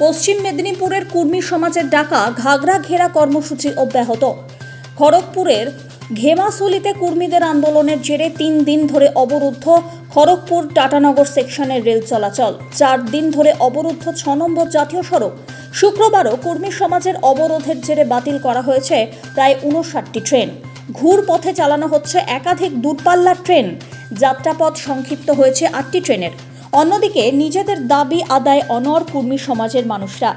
পশ্চিম মেদিনীপুরের কুর্মী সমাজের ডাকা ঘাগরা ঘেরা কর্মসূচি অব্যাহত। খড়গপুরের ঘেমাশুলিতে কুর্মীদের আন্দোলনের জেরে 3 দিন ধরে অবরুদ্ধ খড়গপুর টাটানগর সেকশনের রেল চলাচল। 4 দিন ধরে অবরুদ্ধ 6 নম্বর জাতীয় সড়ক। শুক্রবারও কুর্মী সমাজের অবরোধের জেরে বাতিল করা হয়েছে প্রায় 59টি ট্রেন। ঘুর পথে চালানো হচ্ছে একাধিক দূরপাল্লার ট্রেন। যাত্রাপথ সংক্ষিপ্ত হয়েছে 8টি ট্রেনের। অন্যদিকে নিজেদের দাবি আদায় অনড় কুর্মী সমাজের মানুষরা।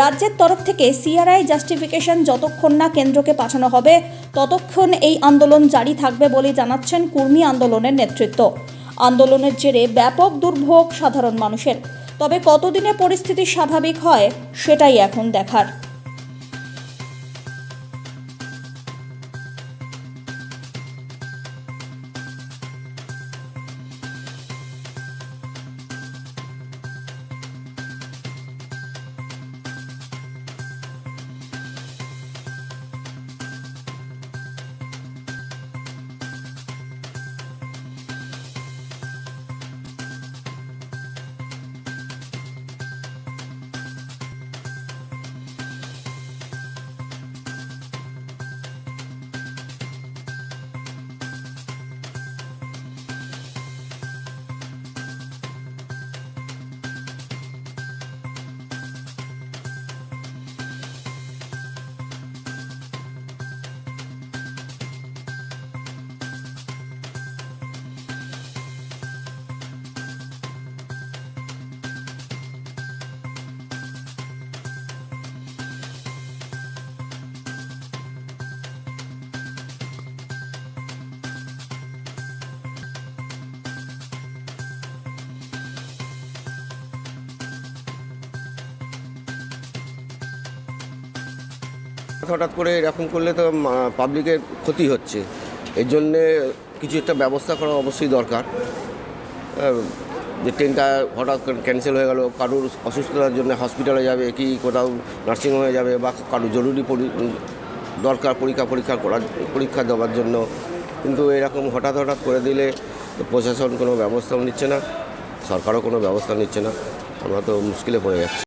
রাজ্যের তরফ থেকে সিআরআই জাস্টিফিকেশন যতক্ষণ না কেন্দ্রকে পাঠানো হবে ততক্ষণ এই আন্দোলন জারি থাকবে বলে জানাচ্ছেন কুর্মী আন্দোলনের নেতৃত্ব। আন্দোলনের জেরে ব্যাপক দুর্ভোগ সাধারণ মানুষের। তবে কতদিনে পরিস্থিতি স্বাভাবিক হয় সেটাই এখন দেখার। হঠাৎ করে এরকম করলে তো পাবলিকের ক্ষতি হচ্ছে। এর জন্যে কিছু একটা ব্যবস্থা করা অবশ্যই দরকার। যে ট্রেনটা হঠাৎ ক্যান্সেল হয়ে গেল, কারোর অসুস্থতার জন্য হসপিটালে যাবে কি কোথাও নার্সিংহোমে যাবে বা কারোর জরুরি দরকার পরীক্ষা দেওয়ার জন্য, কিন্তু এরকম হঠাৎ করে দিলে প্রশাসন কোনো ব্যবস্থাও নিচ্ছে না, সরকারও কোনো ব্যবস্থা নিচ্ছে না। আমরা তো মুশকিলে পড়ে যাচ্ছি।